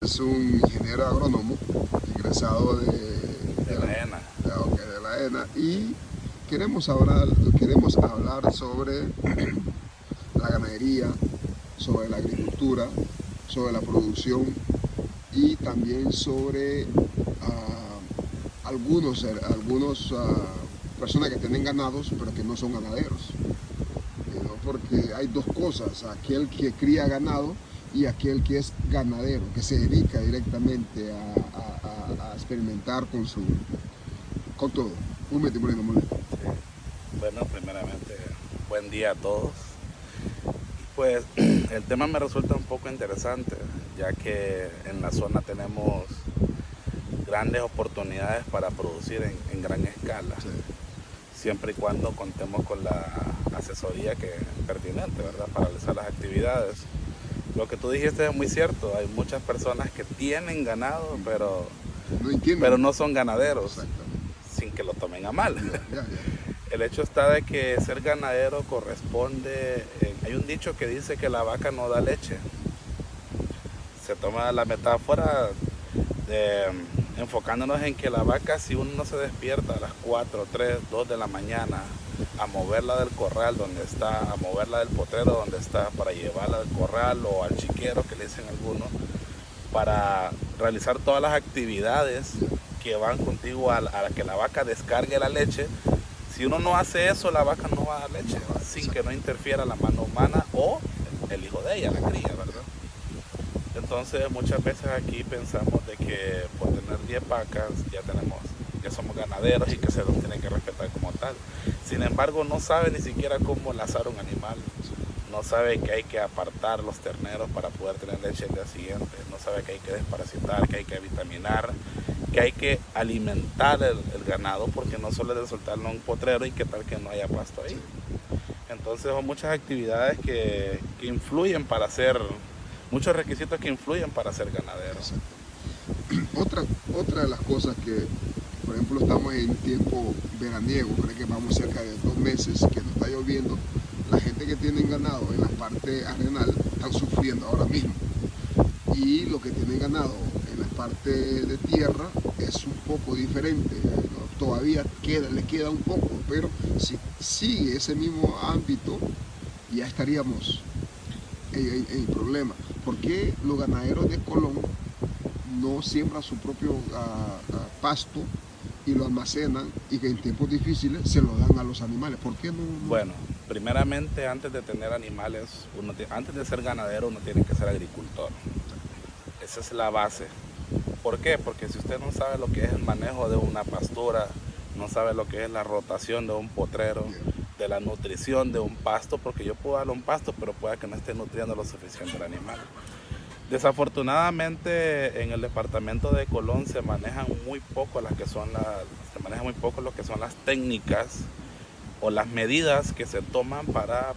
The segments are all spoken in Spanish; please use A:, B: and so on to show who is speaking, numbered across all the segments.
A: es un ingeniero agrónomo egresado
B: De la ENA.
A: de la ENA, y queremos hablar sobre la ganadería, sobre la agricultura, sobre la producción y también sobre algunos personas que tienen ganados pero que no son ganaderos. ¿No? Porque hay dos cosas: aquel que cría ganado y aquel que es ganadero, que se dedica directamente a experimentar con todo. Un metimonio molesto.
B: Bueno, primeramente, buen día a todos. Pues el tema me resulta un poco interesante, ya que en la zona tenemos grandes oportunidades para producir en gran escala,
A: Sí.
B: siempre y cuando contemos con la asesoría que es pertinente, ¿verdad?, para realizar las actividades. Lo que tú dijiste es muy cierto, hay muchas personas que tienen ganado,
A: No entienden.
B: pero no son ganaderos,
A: Exactamente.
B: sin que lo tomen a mal.
A: Ya.
B: El hecho está de que ser ganadero corresponde, hay un dicho que dice que la vaca no da leche. Se toma la metáfora de, enfocándonos en que la vaca, si uno no se despierta a las 4, 3, 2 de la mañana a moverla del corral donde está, a moverla del potrero donde está, para llevarla al corral o al chiquero que le dicen algunos, para realizar todas las actividades que van contigo a la que la vaca descargue la leche. Si uno no hace eso, la vaca no va a dar leche, sin que no interfiera la mano humana o el hijo de ella, la cría, ¿verdad? Entonces muchas veces aquí pensamos de que por tener 10 vacas ya somos ganaderos y que se los tiene que respetar como tal. Sin embargo, no sabe ni siquiera cómo lazar un animal, no sabe que hay que apartar los terneros para poder tener leche el día siguiente, no sabe que hay que desparasitar, que hay que vitaminar, que hay que alimentar el ganado, porque no solo es de soltarlo a un potrero y qué tal que no haya pasto ahí. Entonces son muchas actividades que influyen para ser, muchos requisitos que influyen para ser ganadero.
A: Otra de las cosas que, por ejemplo, estamos en tiempo veraniego, creo que vamos cerca de 2 meses que no está lloviendo. La gente que tiene ganado en la parte arenal están sufriendo ahora mismo, y lo que tienen ganado en la parte de tierra es un poco diferente, ¿no? Todavía le queda un poco, pero si sigue ese mismo ámbito ya estaríamos en problema. ¿Por qué los ganaderos de Colón no siembran su propio pasto y lo almacenan, y que en tiempos difíciles se lo dan a los animales? ¿Por qué no?
B: Bueno, primeramente, antes de tener animales, antes de ser ganadero, uno tiene que ser agricultor. Esa es la base. ¿Por qué? Porque si usted no sabe lo que es el manejo de una pastura, no sabe lo que es la rotación de un potrero, de la nutrición de un pasto, porque yo puedo darle un pasto, pero pueda que no esté nutriendo lo suficiente al animal. Desafortunadamente, en el departamento de Colón se manejan muy poco lo que son las técnicas o las medidas que se toman para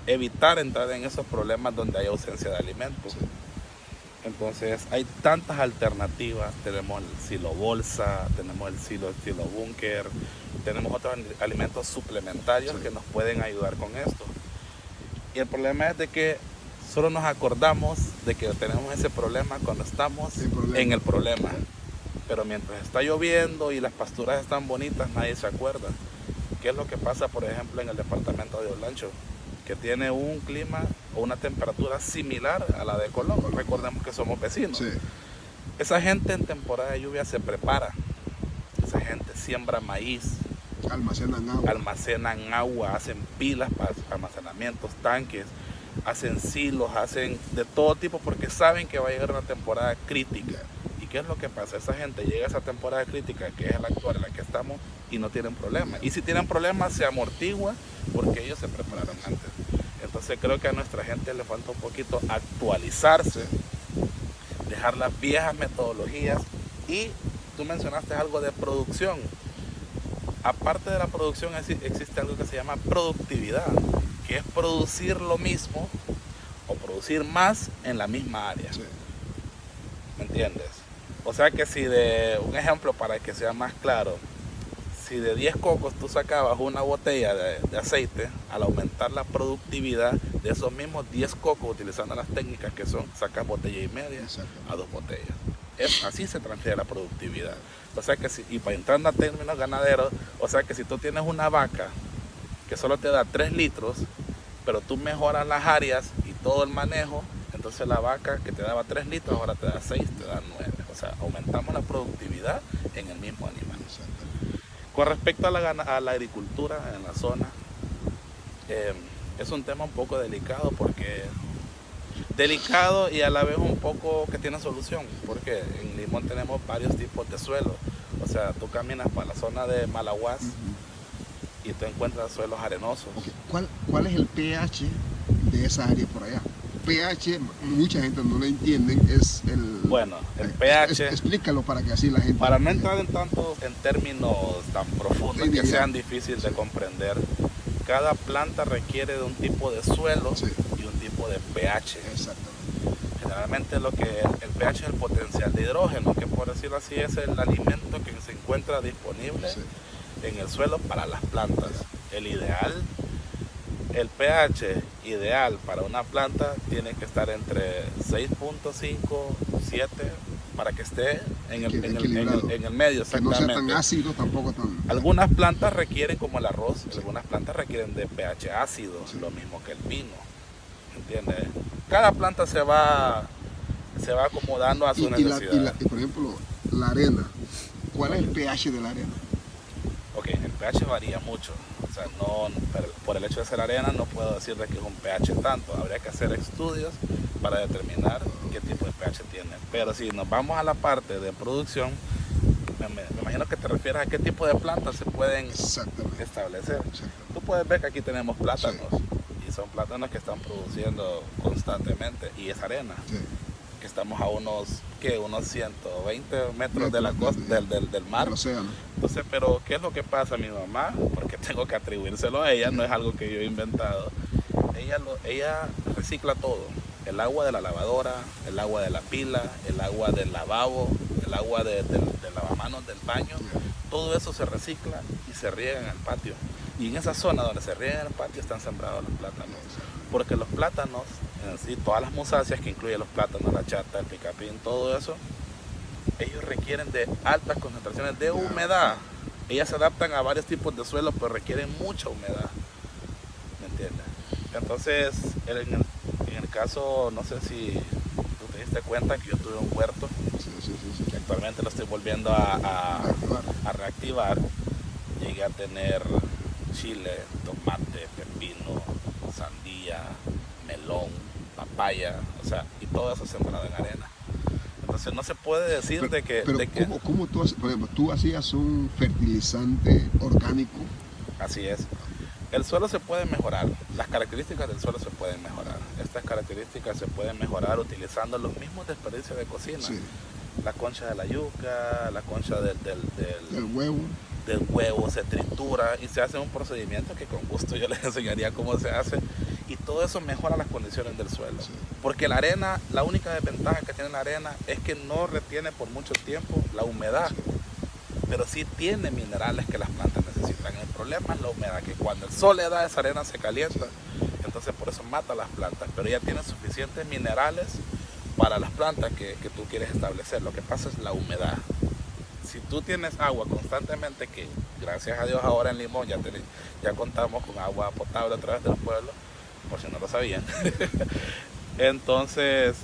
B: evitar entrar en esos problemas donde hay ausencia de alimentos. Entonces hay tantas alternativas, tenemos el silo bolsa, tenemos el silo estilo búnker, tenemos otros alimentos suplementarios que nos pueden ayudar con esto. Y el problema es de que solo nos acordamos de que tenemos ese problema cuando estamos en el problema. Pero mientras está lloviendo y las pasturas están bonitas, nadie se acuerda. ¿Qué es lo que pasa, por ejemplo, en el departamento de Olancho? Que tiene un clima o una temperatura similar a la de Colón. Recordemos que somos vecinos.
A: Sí.
B: Esa gente en temporada de lluvia se prepara. Esa gente siembra maíz, almacenan agua, hacen pilas para almacenamientos, tanques, hacen silos, hacen de todo tipo, porque saben que va a llegar una temporada crítica. ¿Y qué es lo que pasa? Esa gente llega a esa temporada crítica, que es la actual en la que estamos, y no tienen problemas. Y si tienen problemas, se amortigua porque ellos se prepararon antes. Entonces creo que a nuestra gente le falta un poquito actualizarse, dejar las viejas metodologías. Y tú mencionaste algo de producción. Aparte de la producción existe algo que se llama productividad, que es producir lo mismo o producir más en la misma área.
A: Sí.
B: ¿Me entiendes? O sea que un ejemplo para que sea más claro, si de 10 cocos tú sacabas una botella de aceite, al aumentar la productividad de esos mismos 10 cocos, utilizando las técnicas que son sacar botella y media a 2 botellas. Así se transfiere la productividad. O sea que y para entrar a términos ganaderos, o sea que si tú tienes una vaca que solo te da 3 litros, pero tú mejoras las áreas y todo el manejo, entonces la vaca que te daba 3 litros ahora te da 6, te da 9. O sea, aumentamos la productividad en el mismo animal. Con respecto a la agricultura en la zona, es un tema un poco delicado delicado y a la vez un poco que tiene solución, porque en Limón tenemos varios tipos de suelos. O sea, tú caminas para la zona de Malaguas y tú encuentras suelos arenosos.
A: Okay. ¿Cuál es el pH de esa área por allá? pH, mucha gente no lo entiende, es el...
B: Bueno, el pH...
A: Explícalo para que así la gente...
B: Para no entrar en términos tan profundos que sean difíciles de comprender, cada planta requiere de un tipo de suelo y un tipo de pH.
A: Exactamente.
B: Generalmente el pH es el potencial de hidrógeno, que por decirlo así es el alimento que se encuentra disponible en el suelo para las plantas. El pH ideal para una planta tiene que estar entre 6.5, 7, para que esté en el medio, exactamente.
A: Que no sea tan ácido, tampoco tan...
B: Algunas plantas requieren, como el arroz, algunas plantas requieren de pH ácido, lo mismo que el pino, ¿entiendes? Cada planta se va acomodando a su necesidad.
A: Y por ejemplo, la arena, ¿cuál es el pH de la arena?
B: Ok, el pH varía mucho. O sea, por el hecho de ser arena no puedo decirle que es un pH tanto. Habría que hacer estudios para determinar qué tipo de pH tiene. Pero si nos vamos a la parte de producción, me imagino que te refieres a qué tipo de plantas se pueden establecer. Tú puedes ver que aquí tenemos plátanos y son plátanos que están produciendo constantemente y es arena. Que estamos a unos 120 metros de la costa del mar.
A: Del océano.
B: Entonces, pero ¿qué es lo que pasa? Mi mamá, porque tengo que atribuírselo a ella, no es algo que yo he inventado, ella recicla todo: el agua de la lavadora, el agua de la pila, el agua del lavabo, el agua del lavamanos del baño. Todo eso se recicla y se riega en el patio. Y en esa zona donde se riega en el patio están sembrados los plátanos. Porque los plátanos, en sí, todas las musáceas que incluyen los plátanos, la chata, el picapín, todo eso, ellos requieren de altas concentraciones de humedad. Ellas se adaptan a varios tipos de suelos, pero requieren mucha humedad. ¿Me entiendes? Entonces, en el caso, no sé si tú te diste cuenta que yo tuve un huerto. Que actualmente lo estoy volviendo a reactivar. Llegué a tener chile, tomate, pepino, sandía, melón, papaya, o sea, y todo eso sembrado en arena. Entonces no se puede decir
A: ¿Cómo tú haces? Por ejemplo, tú hacías un fertilizante orgánico.
B: Así es. El suelo se puede mejorar, las características del suelo se pueden mejorar. Estas características se pueden mejorar utilizando los mismos desperdicios de cocina. La concha de la yuca, la concha del
A: huevo.
B: Del huevo se tritura y se hace un procedimiento que con gusto yo les enseñaría cómo se hace, y todo eso mejora las condiciones del suelo. Porque la arena, la única desventaja que tiene la arena es que no retiene por mucho tiempo la humedad, pero sí tiene minerales que las plantas necesitan. El problema es la humedad, que cuando el sol le da, esa arena se calienta, entonces por eso mata a las plantas, pero ella tiene suficientes minerales para las plantas que tú quieres establecer. Lo que pasa es la humedad. Si tú tienes agua constantemente, que gracias a Dios ahora en Limón ya contamos con agua potable a través del pueblo, por si no lo sabían, entonces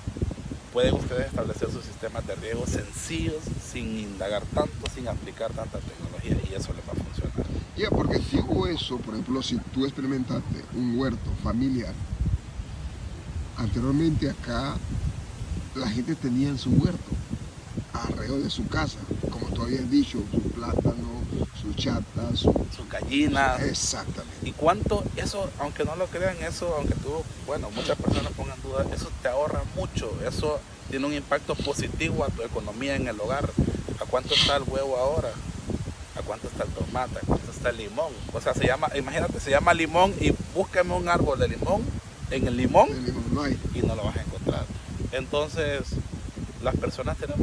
B: pueden ustedes establecer sus sistemas de riego sencillos, sin indagar tanto, sin aplicar tanta tecnología, y eso les va a funcionar.
A: Porque digo eso, por ejemplo, si tú experimentaste un huerto familiar, anteriormente acá la gente tenía en su huerto, alrededor de su casa, como tú habías dicho, su plátano, su chata, su
B: gallina.
A: Exactamente.
B: Y cuánto, eso, aunque no lo crean, eso, aunque muchas personas pongan dudas, eso te ahorra mucho, eso tiene un impacto positivo a tu economía en el hogar. ¿A cuánto está el huevo ahora? ¿A cuánto está el tomate? ¿A cuánto está el limón? O sea, imagínate, se llama limón y búscame un árbol de limón en el limón,
A: no hay.
B: Y no lo vas a encontrar. Entonces, las personas de la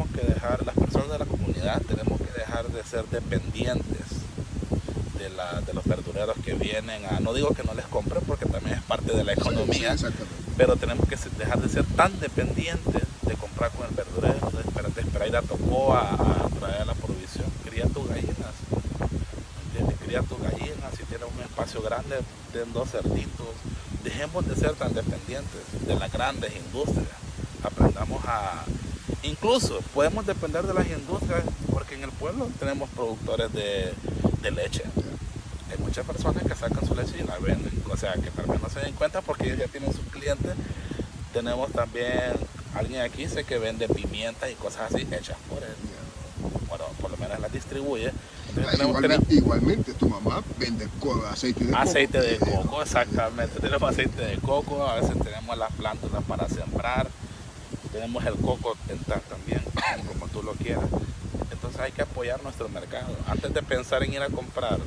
B: comunidad tenemos que dejar de ser dependientes de los verdureros que vienen a, no digo que no les compren porque también es parte de la economía,
A: Sí,
B: pero tenemos que dejar de ser tan dependientes de comprar con el verdurero, de esperar ir a Tocoa a traer la provisión. Cría tus gallinas, ¿entiendes? Cría tus gallinas, si tienes un espacio grande, ten 2 cerditos. Dejemos de ser tan dependientes de las grandes industrias. Aprendamos a... Incluso podemos depender de las industrias porque en el pueblo tenemos productores de leche. Hay muchas personas que sacan su leche y la venden, o sea que tal vez no se den cuenta porque ellos ya tienen sus clientes. Tenemos también alguien aquí sé que vende pimientas y cosas así hechas por él. Bueno, por lo menos las distribuye.
A: Igualmente, tu mamá vende aceite de coco.
B: Aceite de coco, exactamente. Tenemos aceite de coco, a veces tenemos las plántulas para sembrar. Tenemos el coco dental también, como tú lo quieras. Entonces hay que apoyar nuestro mercado. Antes de pensar en ir a comprar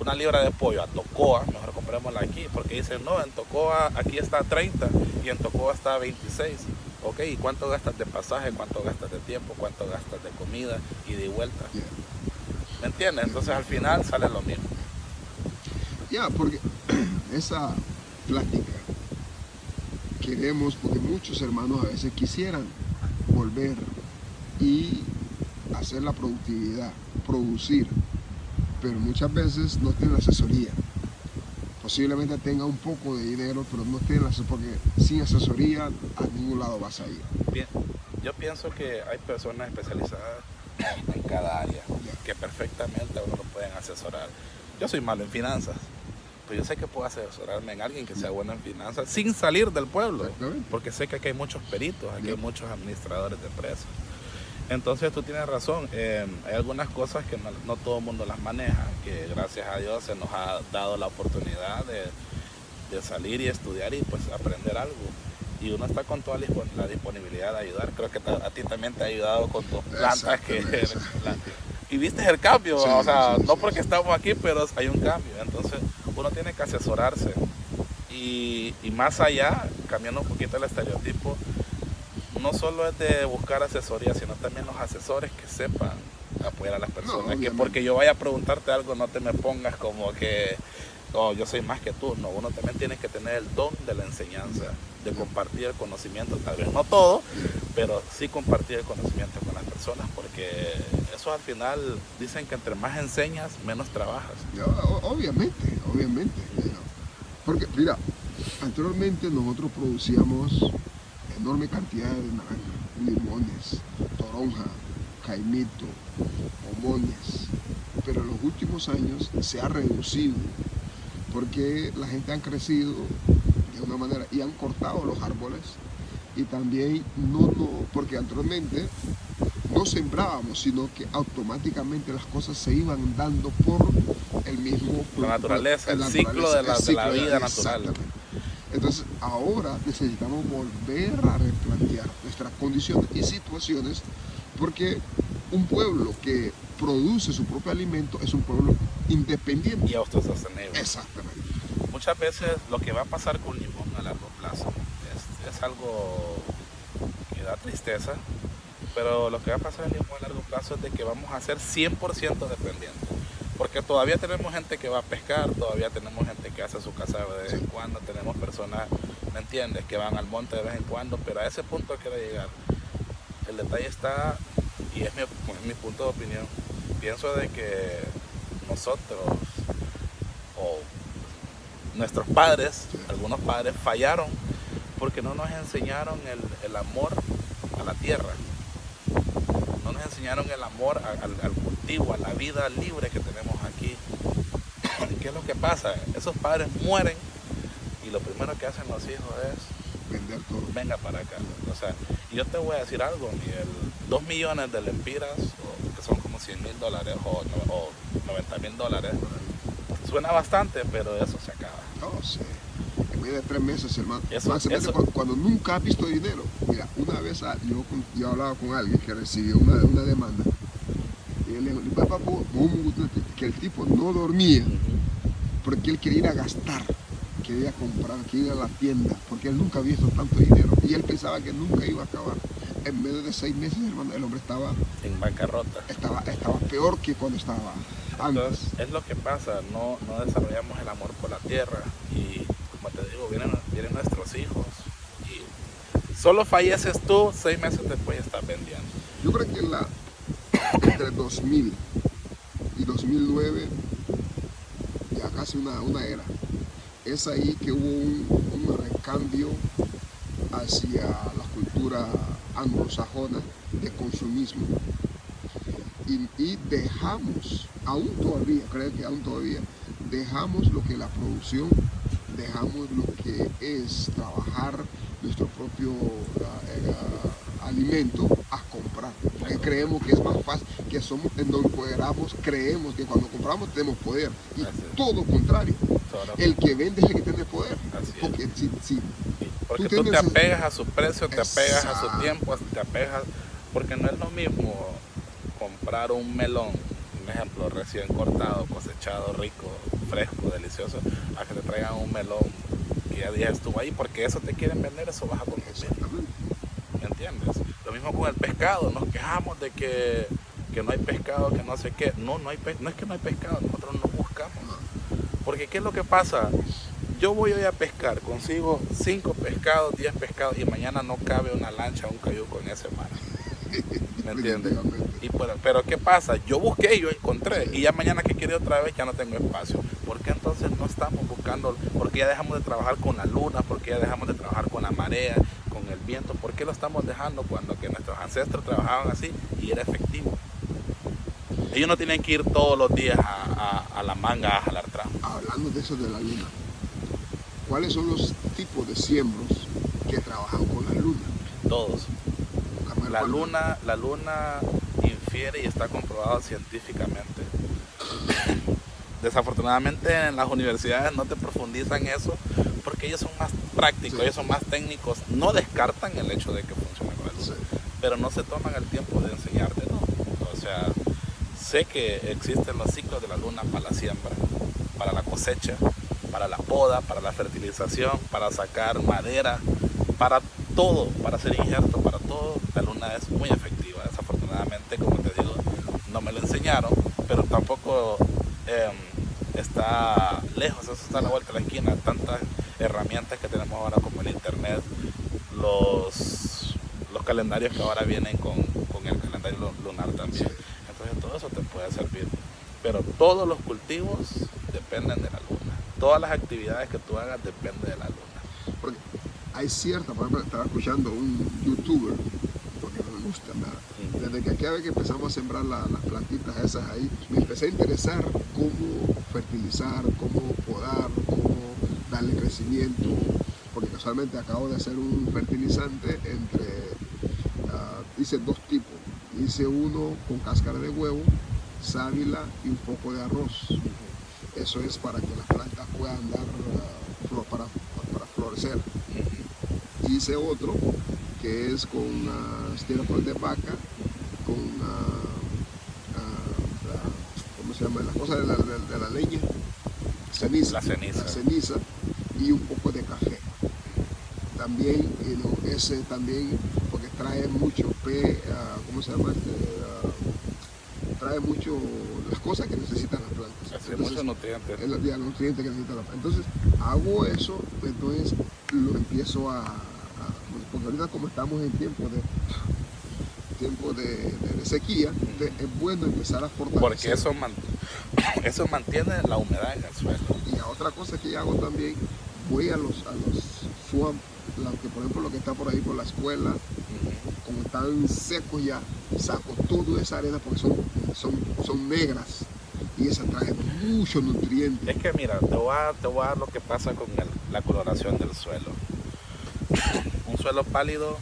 B: una libra de pollo a Tocoa, mejor comprémosla aquí, porque dicen, no, en Tocoa aquí está a 30 y en Tocoa está a 26. Ok, ¿y cuánto gastas de pasaje? ¿Cuánto gastas de tiempo? ¿Cuánto gastas de comida y de vuelta? ¿Me entiendes? Entonces al final sale lo mismo.
A: Porque esa plática queremos, porque muchos hermanos a veces quisieran volver y hacer la productividad, producir, pero muchas veces no tienen asesoría. Posiblemente tenga un poco de dinero, pero no tienen asesoría, porque sin asesoría a ningún lado vas a ir.
B: Bien, yo pienso que hay personas especializadas en cada área que perfectamente a uno lo pueden asesorar. Yo soy malo en finanzas, pero yo sé que puedo asesorarme en alguien que sea bueno en finanzas sin salir del pueblo, porque sé que aquí hay muchos peritos, aquí hay muchos administradores de empresas. Entonces tú tienes razón, hay algunas cosas que no todo el mundo las maneja, que gracias a Dios se nos ha dado la oportunidad de salir y estudiar y pues aprender algo. Y uno está con toda la disponibilidad de ayudar. Creo que a ti también te ha ayudado con tus plantas. Y viste el cambio,
A: sí,
B: o sea,
A: sí,
B: no porque estamos aquí, pero hay un cambio. Entonces uno tiene que asesorarse. Y más allá, cambiando un poquito el estereotipo, no solo es de buscar asesoría, sino también los asesores que sepan apoyar a las personas. Que porque yo vaya a preguntarte algo, no te me pongas como que yo soy más que tú. No, uno también tiene que tener el don de la enseñanza, de compartir el conocimiento, tal vez no todo, pero sí compartir el conocimiento con las personas, porque eso al final dicen que entre más enseñas, menos trabajas.
A: Obviamente. Porque, mira, anteriormente nosotros producíamos enorme cantidad de naranjas, limones, toronja, caimito, momones, pero en los últimos años se ha reducido porque la gente ha crecido de una manera y han cortado los árboles y también porque anteriormente no sembrábamos, sino que automáticamente las cosas se iban dando por el mismo...
B: La naturaleza, el ciclo de la vida natural.
A: Entonces ahora necesitamos volver a replantear nuestras condiciones y situaciones, porque un pueblo que produce su propio alimento es un pueblo independiente
B: y autosostenible.
A: Exactamente.
B: Muchas veces lo que va a pasar con limón a largo plazo es algo que da tristeza, pero lo que va a pasar con limón a largo plazo es de que vamos a ser 100% dependientes. Porque todavía tenemos gente que va a pescar, todavía tenemos gente que hace su casa de vez en cuando, tenemos personas, ¿me entiendes?, que van al monte de vez en cuando, pero a ese punto quiero llegar. El detalle está, y es mi punto de opinión, pienso de que nosotros, o nuestros padres, algunos padres fallaron porque no nos enseñaron el amor a la tierra. No nos enseñaron el amor al cultivo, a la vida libre que tenemos aquí. ¿Qué es lo que pasa? Esos padres mueren y lo primero que hacen los hijos es
A: vender todo.
B: Venga para acá. O sea, y yo te voy a decir algo, Miguel. 2 millones de lempiras, que son como $100,000 o $90,000, suena bastante, pero eso se acaba.
A: No sé. En medio de 3 meses, hermano.
B: Eso.
A: Cuando nunca has visto dinero. Mira, una vez yo hablaba con alguien que recibió una demanda. Y él le dijo, papá, que el tipo no dormía porque él quería ir a gastar, quería comprar, quería ir a la tienda, porque él nunca había visto tanto dinero. Y él pensaba que nunca iba a acabar. En medio de 6 meses, hermano, el hombre estaba
B: en bancarrota.
A: Estaba peor que cuando estaba antes.
B: Entonces, es lo que pasa, no desarrollamos el amor por la tierra y, como te digo, vienen nuestros hijos y solo falleces tú, 6 meses después ya estás vendiendo.
A: Yo creo que entre 2000 y 2009, ya casi una era, es ahí que hubo un recambio hacia la cultura anglosajona de consumismo. Y dejamos, aún todavía, creo que aún todavía, dejamos lo que es la producción, dejamos lo que es trabajar nuestro propio alimento a comprar. Porque creemos que es más fácil, que somos, nos empoderamos, creemos que cuando compramos tenemos poder. Y todo lo contrario, el que vende es el que tiene poder. Porque
B: porque tú te apegas a su precio, te apegas a su tiempo, te apegas, porque no es lo mismo comprar un melón, un ejemplo, recién cortado, cosechado, rico, fresco, delicioso, a que te traigan un melón que ya días estuvo ahí, porque eso te quieren vender, eso vas a consumir. ¿Me entiendes? Lo mismo con el pescado, nos quejamos de que no hay pescado, que no sé qué. No es que no hay pescado, nosotros no buscamos. Porque ¿qué es lo que pasa? Yo voy hoy a pescar, consigo 5 pescados, 10 pescados y mañana no cabe una lancha, un cayuco en ese mar. ¿Me entiendes? Pero ¿qué pasa? Yo busqué y yo encontré y ya mañana que quiero otra vez ya no tengo espacio. ¿Por qué entonces no estamos buscando? Porque ya dejamos de trabajar con la luna, porque ya dejamos de trabajar con la marea, con el viento. ¿Por qué lo estamos dejando cuando que nuestros ancestros trabajaban así y era efectivo? Ellos no tienen que ir todos los días a la manga a jalar tramo.
A: Hablando de eso de la luna, ¿cuáles son los tipos de siembros que trabajan con la luna?
B: Todos. La luna infiere y está comprobado científicamente. Desafortunadamente en las universidades no te profundizan eso porque ellos son más prácticos, ellos son más técnicos. No descartan el hecho de que funcione con la luna, pero no se toman el tiempo de enseñarte, ¿no? O sea, sé que existen los ciclos de la luna para la siembra, para la cosecha, para la poda, para la fertilización, para sacar madera, para todo, para hacer injerto, para todo. La luna es muy efectiva. Desafortunadamente, como te digo, no me lo enseñaron, pero tampoco está lejos, eso está a la vuelta de la esquina. Tantas herramientas que tenemos ahora como el internet, los calendarios que ahora vienen con el calendario lunar también. Entonces todo eso te puede servir. Pero todos los cultivos dependen de la luna. Todas las actividades que tú hagas dependen de la luna.
A: Porque hay cierta, por ejemplo, estaba escuchando un youtuber, porque no me gusta nada. Desde que aquella vez que empezamos a sembrar las plantitas esas ahí, me empecé a interesar cómo fertilizar, cómo podar, cómo darle crecimiento. Porque casualmente acabo de hacer un fertilizante hice 2 tipos. Hice uno con cáscara de huevo, sábila y un poco de arroz. Eso es para que las plantas puedan dar para florecer. Hice otro que es con estiércol de vaca, con ¿cómo se llama? La cosa de la leña, ceniza. La ceniza y un poco de café. También, ese también, porque trae mucho ¿cómo se llama? Trae mucho las cosas que necesitan las plantas.
B: Muchos nutrientes.
A: Los nutrientes que necesitan las plantas. Entonces, hago eso, entonces lo empiezo porque ahorita como estamos en tiempo de sequía, es bueno empezar a fortalecer.
B: Porque eso mantiene la humedad en el suelo.
A: Y a otra cosa que yo hago también, voy a los swamp, que por ejemplo lo que está por ahí por la escuela, como están secos ya, saco toda esa arena porque son negras y esa trae mucho nutriente.
B: Es que mira, te voy a dar lo que pasa con la coloración del suelo. Un suelo pálido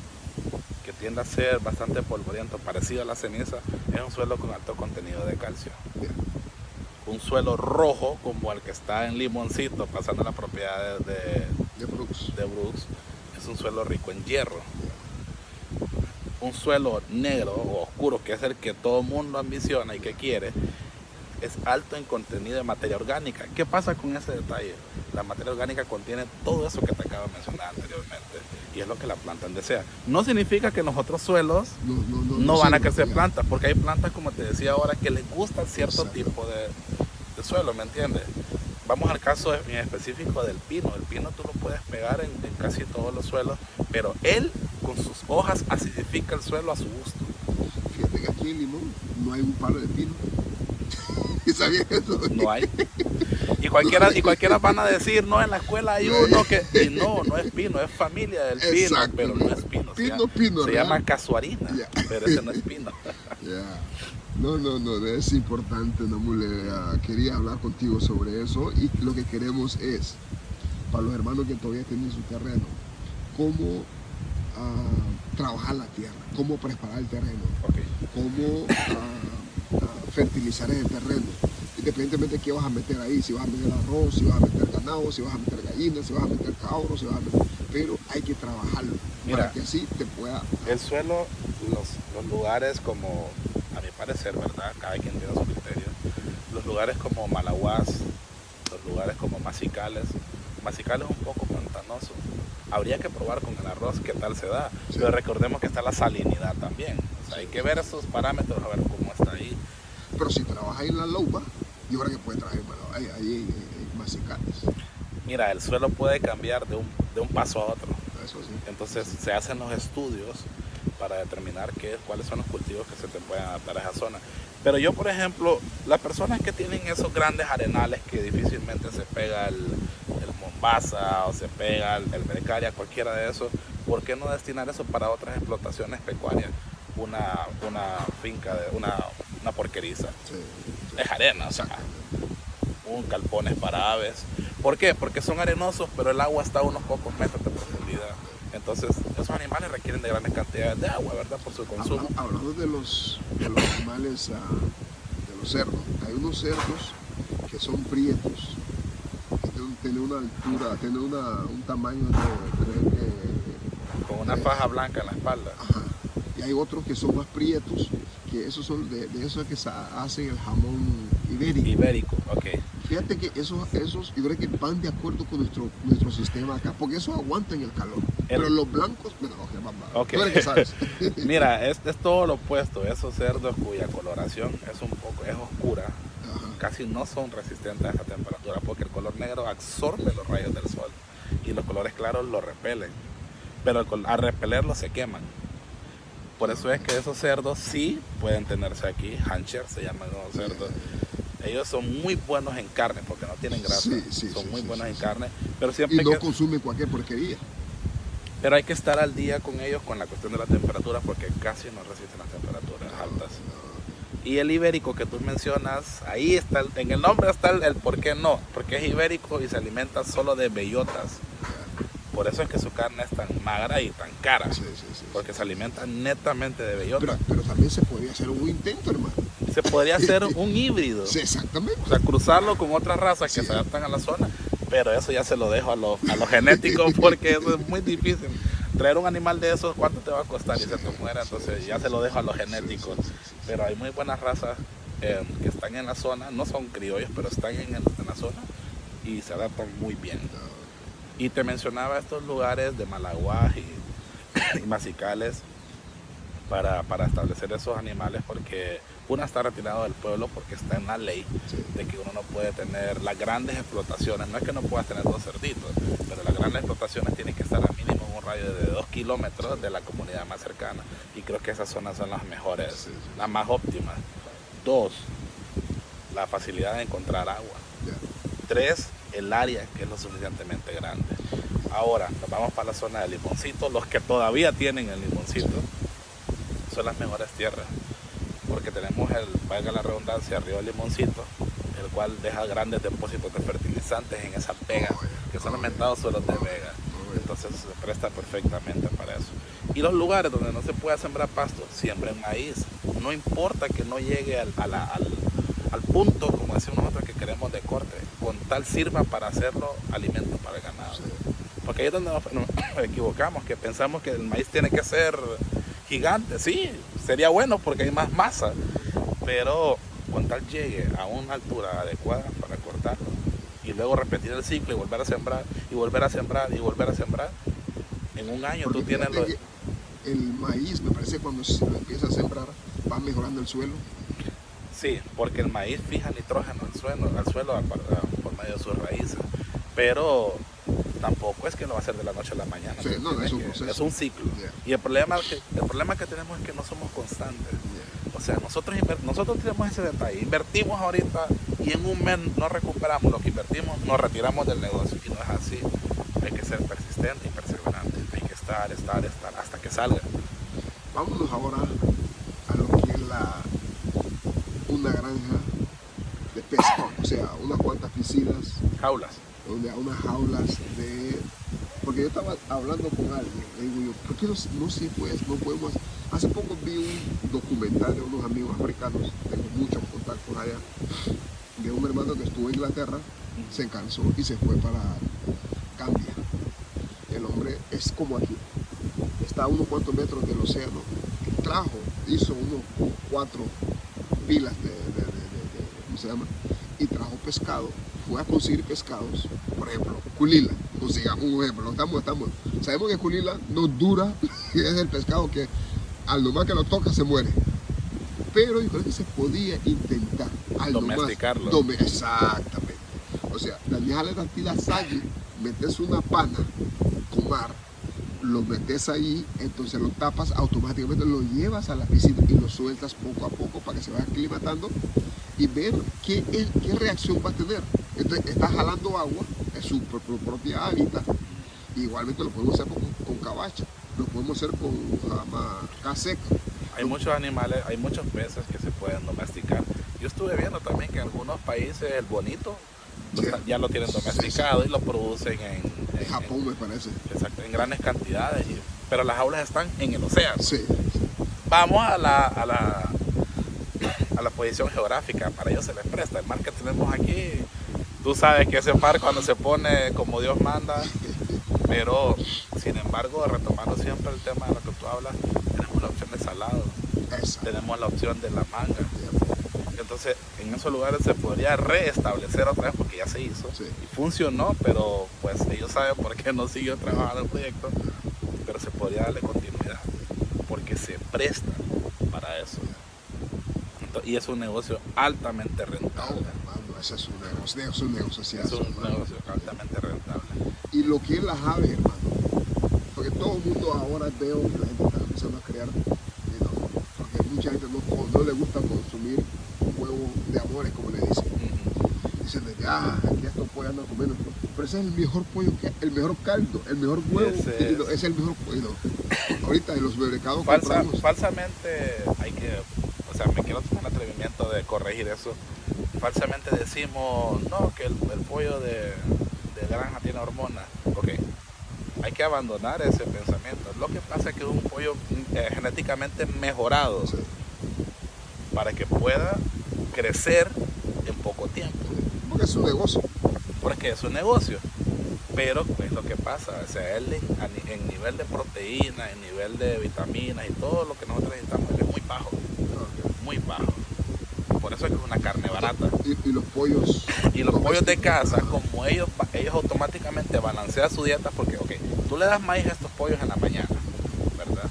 B: que tiende a ser bastante polvoriento, parecido a la ceniza, es un suelo con alto contenido de calcio. Un suelo rojo, como el que está en Limoncito, pasando las propiedades de Brooks, es un suelo rico en hierro. Un suelo negro o oscuro, que es el que todo mundo ambiciona y que quiere, es alto en contenido de materia orgánica. ¿Qué pasa con ese detalle? la materia orgánica contiene todo eso que te acabo de mencionar anteriormente y es lo que la planta desea. No significa que en los otros suelos no van a crecer plantas, porque hay plantas, como te decía ahora, que les gusta cierto tipo de suelo, ¿me entiendes? Vamos al caso en específico del pino. El pino tú lo puedes pegar en casi todos los suelos, pero él con sus hojas acidifica el suelo a su gusto.
A: Fíjate que aquí en Limón no hay un palo de pino. ¿Sabías eso?
B: No hay. Y cualquiera van a decir, no, en la escuela hay uno que... Y no es pino, es familia del pino. Exacto, pero no es pino. Se llama casuarina, pero ese no es pino.
A: No, es importante, Namule. Quería hablar contigo sobre eso y lo que queremos es, para los hermanos que todavía tienen su terreno, cómo trabajar la tierra, cómo preparar el terreno, cómo fertilizar el terreno, independientemente de qué vas a meter ahí, si vas a meter arroz, si vas a meter ganado, si vas a meter gallinas, si vas a meter cabros, pero hay que trabajarlo. Mira, para que así te pueda...
B: El suelo, los lugares como, a mi parecer, ¿verdad? Cada quien tiene su criterio. Los lugares como Malaguás, los lugares como Mazicales es un poco pantanoso. Habría que probar con el arroz qué tal se da, pero recordemos que está la salinidad también. O sea, hay que ver esos parámetros, a ver cómo está ahí.
A: Pero si trabajas en la Loupa, yo creo que puede trabajar ahí en Mazicales.
B: Mira, el suelo puede cambiar de un paso a otro.
A: Eso sí.
B: Entonces se hacen los estudios para determinar cuáles son los cultivos que se te pueden adaptar a esa zona. Pero yo, por ejemplo, las personas que tienen esos grandes arenales que difícilmente se pega el Mombasa o se pega el Becaria, cualquiera de esos, ¿por qué no destinar eso para otras explotaciones pecuarias? Una finca, una porqueriza. Sí. Es arena, o sea, un galpones para aves. ¿Por qué? Porque son arenosos, pero el agua está a unos pocos metros de profundidad. Entonces, esos animales requieren de grandes cantidades de agua, ¿verdad? Por su consumo.
A: Hablando de los animales, de los cerdos, hay unos cerdos que son prietos, que tienen una altura, tienen un tamaño
B: con una faja blanca en la espalda.
A: Ajá. Y hay otros que son más prietos, que esos son de esos que se hacen el jamón ibérico.
B: Ibérico, ok.
A: Fíjate que esos yo creo que van de acuerdo con nuestro sistema acá, porque esos aguantan el calor. Pero los blancos, bueno,
B: okay.
A: Tú eres que sabes.
B: Mira, es todo lo opuesto. Esos cerdos cuya coloración es oscura, casi no son resistentes a esa temperatura, porque el color negro absorbe los rayos del sol y los colores claros lo repelen. Pero al repelerlos se queman. Por eso es que esos cerdos sí pueden tenerse aquí. Hancher se llaman los cerdos. Ellos son muy buenos en carne porque no tienen grasa. Son muy buenos en carne. Pero siempre
A: y no consumen cualquier porquería.
B: Pero hay que estar al día con ellos con la cuestión de la temperatura porque casi no resisten las temperaturas altas. Y el ibérico que tú mencionas, ahí está, en el nombre está el por qué no. Porque es ibérico y se alimenta solo de bellotas. Por eso es que su carne es tan magra y tan cara. Porque se alimenta netamente de bellota.
A: Pero también se podría hacer un intento, hermano.
B: Se podría hacer un híbrido.
A: Sí, exactamente.
B: O sea, cruzarlo con otras razas que se adaptan a la zona. Pero eso ya se lo dejo a los genéticos porque eso es muy difícil. Traer un animal de esos, ¿cuánto te va a costar? Y se te muera, entonces ya se lo dejo a los genéticos. Pero hay muy buenas razas que están en la zona. No son criollos, pero están en la zona y se adaptan muy bien. Y te mencionaba estos lugares de Malaguás y Mazicales para establecer esos animales porque uno está retirado del pueblo porque está en la ley de que uno no puede tener las grandes explotaciones. No es que no puedas tener 2 cerditos, pero las grandes explotaciones tienen que estar a mínimo en un radio de 2 kilómetros de la comunidad más cercana. Y creo que esas zonas son las mejores, las más óptimas. 2, la facilidad de encontrar agua. 3, el área que es lo suficientemente grande. Ahora nos vamos para la zona de Limoncito. Los que todavía tienen el Limoncito son las mejores tierras porque tenemos valga la redundancia, río del Limoncito, el cual deja grandes depósitos de fertilizantes en esa vega que son aumentados suelos de vega. Entonces se presta perfectamente para eso. Y los lugares donde no se pueda sembrar pasto, siembren maíz. No importa que no llegue al punto, como decimos nosotros, que queremos de corte, con tal sirva para hacerlo alimento para el ganado. Porque ahí es donde nos equivocamos, que pensamos que el maíz tiene que ser gigante. Sí, sería bueno porque hay más masa, pero con tal llegue a una altura adecuada para cortarlo y y luego repetir el ciclo y volver a sembrar y volver a sembrar y volver a sembrar. En un año
A: Porque
B: tú tienes
A: el maíz, me parece, cuando se lo empieza a sembrar, va mejorando el suelo.
B: Sí, porque el maíz fija nitrógeno al suelo por medio de sus raíces. Pero tampoco es que lo va a hacer de la noche a la mañana.
A: Sí, no, es un proceso.
B: Es un ciclo.
A: Yeah.
B: Y el problema que tenemos es que no somos constantes.
A: Yeah.
B: O sea, nosotros tenemos ese detalle. Invertimos ahorita y en un mes no recuperamos lo que invertimos, nos retiramos del negocio. Y no es así. Hay que ser persistente y perseverante. Hay que estar hasta que salga.
A: Vámonos ahora a lo que es una granja de pesca, o sea, unas cuantas piscinas,
B: Jaulas.
A: unas jaulas de... Porque yo estaba hablando con alguien, le digo yo, ¿por qué no se puede, no podemos? Hace poco vi un documental de unos amigos africanos, tengo muchos contactos allá, de un hermano que estuvo en Inglaterra, se cansó y se fue para Gambia. El hombre es como aquí, está a unos cuantos metros del océano, hizo unos 4 pilas de ¿cómo se llama? Y trajo pescado, fue a conseguir pescados, por ejemplo, culila, consigamos un ejemplo, sabemos que culila no dura, es el pescado que al nomás que lo toca se muere, pero yo creo que se podía intentar, al
B: domesticarlo.
A: Exactamente, o sea, dañarle la sangre, metes una pana con mar, lo metes ahí, entonces lo tapas, automáticamente lo llevas a la piscina y lo sueltas poco a poco para que se vaya aclimatando y ver qué reacción va a tener. Entonces está jalando agua, es su propia hábitat. Igualmente lo podemos hacer con cabacha, lo podemos hacer con caseca.
B: Hay muchos animales, hay muchos peces que se pueden domesticar. Yo estuve viendo también que en algunos países el bonito ya lo tienen domesticado y lo producen en
A: Japón, me parece.
B: Exacto, en grandes cantidades. Pero las jaulas están en el océano.
A: Sí.
B: Vamos a la posición geográfica. Para ellos se les presta. El mar que tenemos aquí, tú sabes que ese mar cuando se pone como Dios manda. Pero, sin embargo, retomando siempre el tema de lo que tú hablas, tenemos la opción de salado.
A: Exacto.
B: Tenemos la opción de la manga. Entonces, en esos lugares se podría reestablecer otra vez porque ya se hizo.
A: Sí.
B: Y funcionó, pero pues ellos saben por qué no siguió trabajando el proyecto. Pero se podría darle continuidad porque se presta para eso. Entonces, y es un negocio altamente rentable.
A: Hermano, ese es un negocio.
B: Es un negocio altamente rentable.
A: Y lo que es las aves, hermano, porque todo el mundo ahora veo que la gente está empezando a crear, porque mucha gente no le gusta consumir huevo de amores, como le dicen. Dicen de que, aquí estos pollos andan comiendo, pero ese es el mejor pollo, el mejor caldo, el mejor huevo, es el mejor pollo. Ahorita en los mercados
B: falsamente me quiero tomar el atrevimiento de corregir eso. Falsamente decimos, no, que el pollo de granja tiene hormonas. Ok, hay que abandonar ese pensamiento. Lo que pasa es que es un pollo genéticamente mejorado para que pueda crecer en poco tiempo.
A: Porque es un negocio.
B: Porque es un negocio. Pero es lo que pasa, o sea, él en nivel de proteína, en nivel de vitaminas y todo lo que nosotros necesitamos, él es muy bajo. Muy bajo. Por eso es que es una carne barata.
A: Y los pollos.
B: Y los pollos de casa, como ellos automáticamente balancean su dieta, porque, tú le das maíz a estos pollos en la mañana, ¿verdad?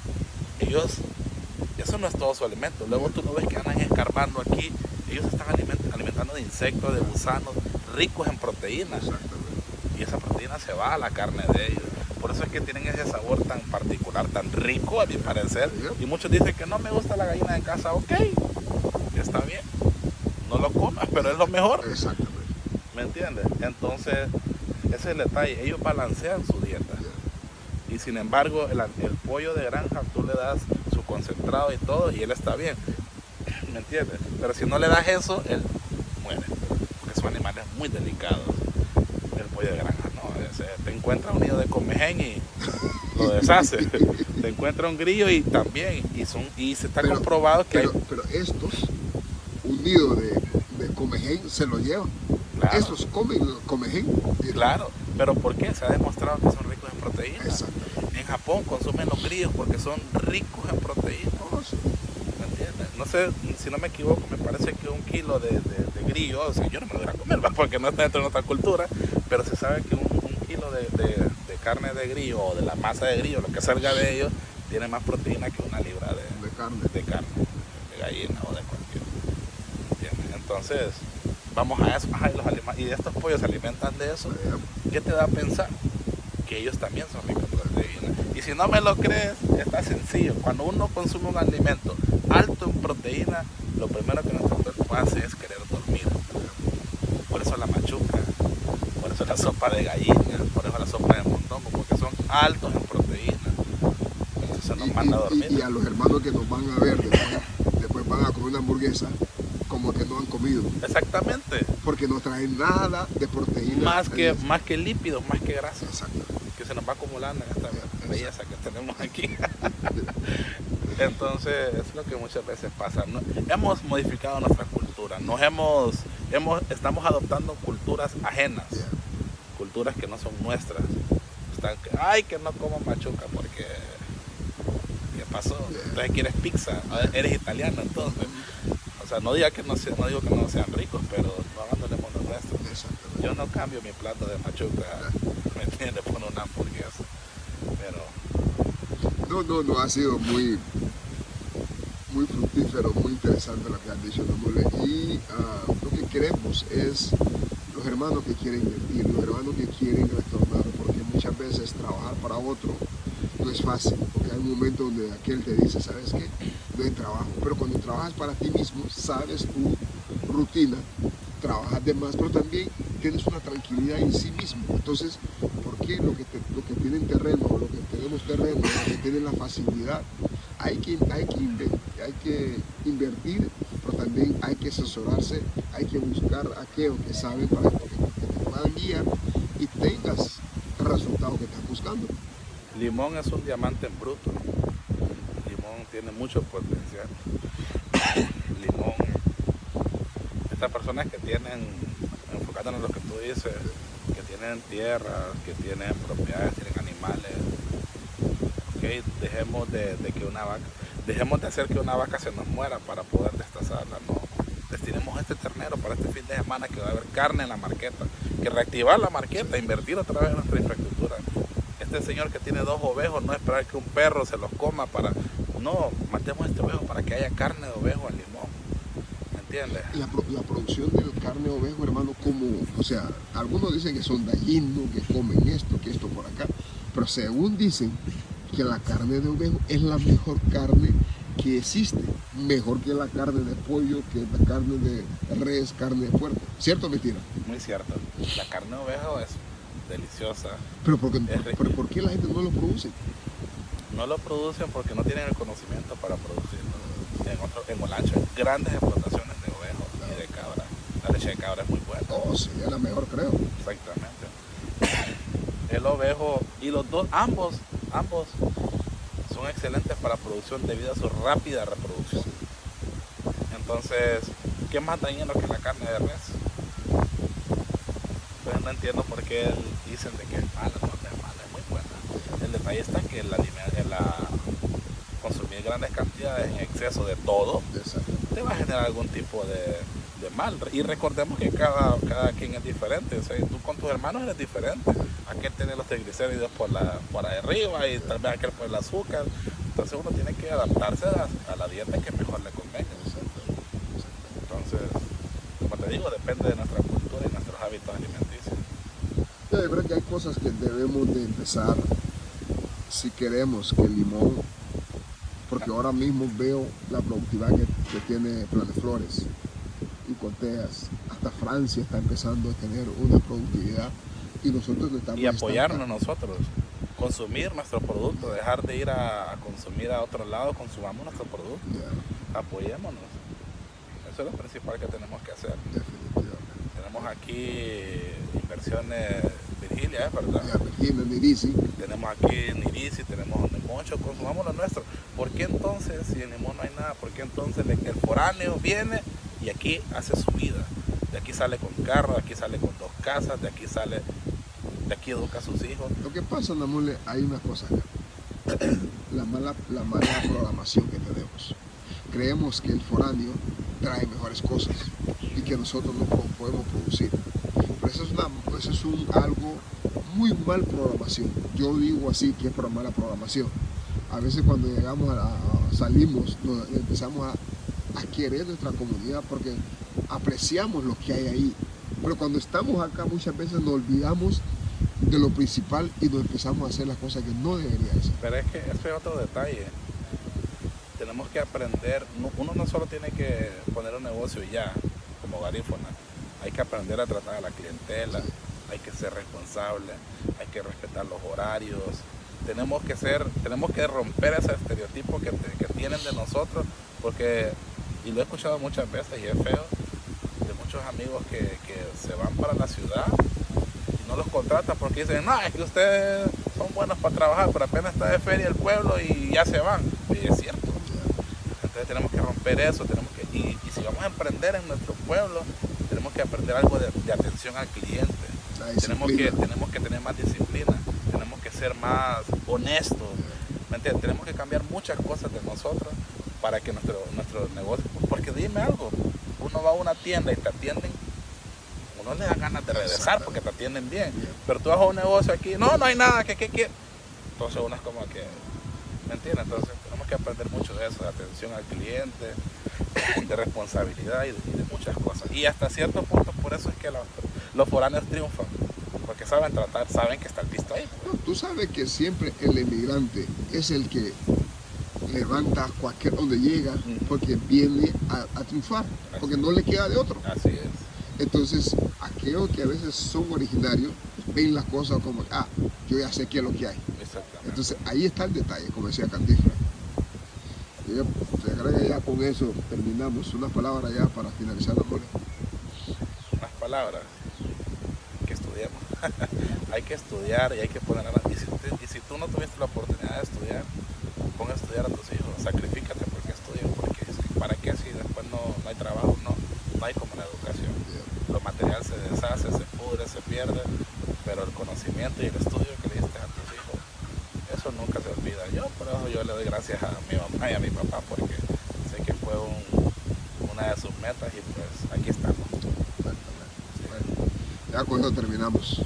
B: Eso no es todo su alimento. Luego tú lo ves que andan escarbando aquí. Ellos están alimentando de insectos, de gusanos, ricos en proteínas.
A: Exactamente.
B: Y esa proteína se va a la carne de ellos. Por eso es que tienen ese sabor tan particular, tan rico a mi parecer. Y muchos dicen que no me gusta la gallina de casa. Ok, está bien. No lo comas, pero es lo mejor.
A: Exactamente.
B: ¿Me entiendes? Entonces, ese es el detalle. Ellos balancean su dieta. Y sin embargo, el pollo de granja, tú le das su concentrado y todo, y él está bien. ¿Me entiendes? Pero si no le das eso, él muere. Porque son animales muy delicados. El pollo de granja, ¿no? Te encuentra un nido de comején y lo deshace. Te encuentra un grillo y también. Y se está comprobado que
A: pero estos, un nido de comején se lo llevan. Claro. Estos comen comején.
B: Claro, pero ¿por qué? Se ha demostrado que son ricos en proteínas.
A: Exacto.
B: En Japón consumen los grillos porque son ricos en proteínas. ¿Me entiendes? no sé, si no me equivoco, me parece que 1 kilo de grillo, o sea, yo no me lo voy a comer, ¿va? Porque no está dentro de nuestra cultura, pero se sabe que un kilo de carne de grillo o de la masa de grillo, lo que salga de ellos, tiene más proteína que 1 libra de carne, de gallina o de cualquier. ¿Entiendes? Entonces, vamos a eso. Ajá, y estos pollos se alimentan de eso. ¿Qué te da a pensar? Que ellos también son ricos en proteína. Y si no me lo crees, está sencillo. Cuando uno consume un alimento alto en proteína, lo primero que nuestro cuerpo hace es querer dormir. Por eso la machuca, por eso la sopa de gallina, por eso la sopa de mondongo, porque son altos en proteína. Entonces nos manda a dormir.
A: Y a los hermanos que nos van a ver después van a comer una hamburguesa como que no han comido.
B: Exactamente.
A: Porque no traen nada de proteína.
B: Más que lípidos, más que grasa.
A: Exacto.
B: Que se nos va acumulando en esta belleza que tenemos aquí. Entonces es lo que muchas veces pasa. Hemos modificado nuestra cultura, estamos adoptando culturas ajenas, culturas que no son nuestras. Ay, que no como machuca porque ¿qué pasó? Entonces quieres pizza, eres italiano entonces. O sea, no digo que no sean ricos, pero no abandonemos lo nuestro. Yo no cambio mi plato de machuca, ¿me entiendes? Por una hamburguesa. Pero
A: no, ha sido muy fructífero, muy interesante lo que has dicho, Namule. Y lo que queremos es los hermanos que quieren invertir, los hermanos que quieren retornar, porque muchas veces trabajar para otro no es fácil, porque hay un momento donde aquel te dice, ¿sabes qué? No hay trabajo, pero cuando trabajas para ti mismo, sabes tu rutina, trabajas de más, pero también tienes una tranquilidad en sí mismo. Entonces, ¿por qué lo que tienen terreno, lo que tenemos terreno, lo que tienen la facilidad, hay que invertir, pero también hay que asesorarse, hay que buscar a aquellos que saben para que te puedan guiar y tengas el resultado que estás buscando?
B: Limón es un diamante en bruto. Limón tiene mucho potencial. Limón, estas personas que tienen, enfocándonos en lo que tú dices, que tienen tierras, que tienen propiedades, tienen animales, okay, dejemos de hacer que una vaca se nos muera para poder destazarla, no. Destinemos este ternero para este fin de semana que va a haber carne en la marqueta, que reactivar la marqueta, invertir otra vez en nuestra infraestructura. Este señor que tiene 2 ovejos, no esperar que un perro se los coma no, matemos este ovejo para que haya carne de ovejo al limón, ¿me entiendes?
A: La producción de carne de ovejo, hermano, o sea, algunos dicen que son gallinos, que comen esto, que esto por acá, pero según dicen que la carne de ovejo es la mejor carne que existe, mejor que la carne de pollo, que la carne de res, carne de puerco. ¿Cierto o mentira?
B: Muy cierto. La carne de ovejo es deliciosa.
A: Pero ¿por qué la gente no lo produce?
B: No lo producen porque no tienen el conocimiento para producirlo. En Olancho hay grandes explotaciones de ovejo y de cabra. La leche de cabra es muy buena.
A: Oh, sí, es la mejor, creo.
B: Exactamente. El ovejo y ambos son excelentes para producción debido a su rápida reproducción. Entonces, ¿qué más dañino que la carne de res? Pues no entiendo por qué dicen de que es mala, no es mala, es muy buena. El detalle está que consumir grandes cantidades en exceso de todo te va a generar algún tipo de mal. Y recordemos que cada quien es diferente. O sea, tú con tus hermanos eres diferente. Aquel tiene los triglicéridos por arriba y tal vez aquel por el azúcar. Entonces uno tiene que adaptarse a la dieta que mejor le convenga. Entonces, como te digo, depende de nuestra cultura y nuestros hábitos alimenticios.
A: Yo creo que hay cosas que debemos de empezar si queremos que el limón, porque ahora mismo veo la productividad que tiene Planeflores y Coteas, hasta Francia está empezando a tener una productividad y nosotros no estamos.
B: Y apoyarnos nosotros, consumir nuestro producto, dejar de ir a consumir a otro lado, consumamos nuestro producto, apoyémonos. Eso es lo principal que tenemos que hacer. Tenemos aquí inversiones Virgilia, ¿verdad?
A: Virginia, Nirisi.
B: Tenemos aquí Nirisi, tenemos Nemocho, consumamos lo nuestro. ¿Por qué entonces, si en Limón no hay nada, por qué entonces el foráneo viene y aquí hace su vida? De aquí sale con carro, de aquí sale con 2 casas, de aquí educa a sus hijos.
A: Lo que pasa, Namule, hay una cosa acá. La mala programación que tenemos. creemos que el foráneo trae mejores cosas y que nosotros no podemos producir. Pero eso es algo muy mal programación. Yo digo así que es por mala programación. A veces cuando llegamos salimos, empezamos a querer nuestra comunidad porque apreciamos lo que hay ahí. Pero cuando estamos acá muchas veces nos olvidamos de lo principal y nos empezamos a hacer las cosas que no debería hacer.
B: Pero es que eso es otro detalle. Tenemos que aprender, uno no solo tiene que poner un negocio ya, como garífuna, hay que aprender a tratar a la clientela, hay que ser responsable, hay que respetar los horarios, tenemos que romper ese estereotipo que tienen de nosotros, porque, y lo he escuchado muchas veces y es feo, de muchos amigos que se van para la ciudad y no los contratan porque dicen, no, es que ustedes son buenos para trabajar, pero apenas está de feria el pueblo y ya se van. Y es cierto. Entonces tenemos que romper eso, y si vamos a emprender en nuestro pueblo, tenemos que aprender algo de atención al cliente. Tenemos que tener más disciplina, tenemos que ser más honestos, ¿me entiendes? Tenemos que cambiar muchas cosas de nosotros para que nuestro negocio, porque dime algo, uno va a una tienda y te atienden, uno le da ganas de regresar porque te atienden bien, pero tú vas a un negocio aquí, no hay nada, ¿qué? Entonces uno es como que, ¿me entiendes? Entonces tenemos que aprender mucho de eso, de atención al cliente, de responsabilidad y de muchas cosas. Y hasta cierto punto, por eso es que los foráneos triunfan, porque saben tratar, saben que está el pisto ahí.
A: No, tú sabes que siempre el emigrante es el que levanta cualquier donde llega porque viene a triunfar, porque no le queda de otro.
B: Así es.
A: Entonces, aquellos que a veces son originarios ven las cosas como, yo ya sé qué es lo que hay.
B: Exactamente.
A: Entonces, ahí está el detalle, como decía Cantinflas. Yo creo que ya con eso terminamos. Unas palabras ya para finalizar la mole.
B: Unas palabras que estudiemos. Hay que estudiar y hay que poner ganas. Y si tú no tuviste la oportunidad de estudiar, pon a estudiar a tus hijos. Sacrifícate porque estudien, porque ¿para qué si después no hay trabajo? No hay como la educación. Lo material se deshace, se pudre, se pierde, pero el conocimiento y el estudio que le diste a tus hijos, eso nunca se olvida. Por eso yo le doy gracias a mi mamá y a mi papá, porque sé que fue una de sus metas y pues aquí estamos.
A: Bueno, ya con eso terminamos.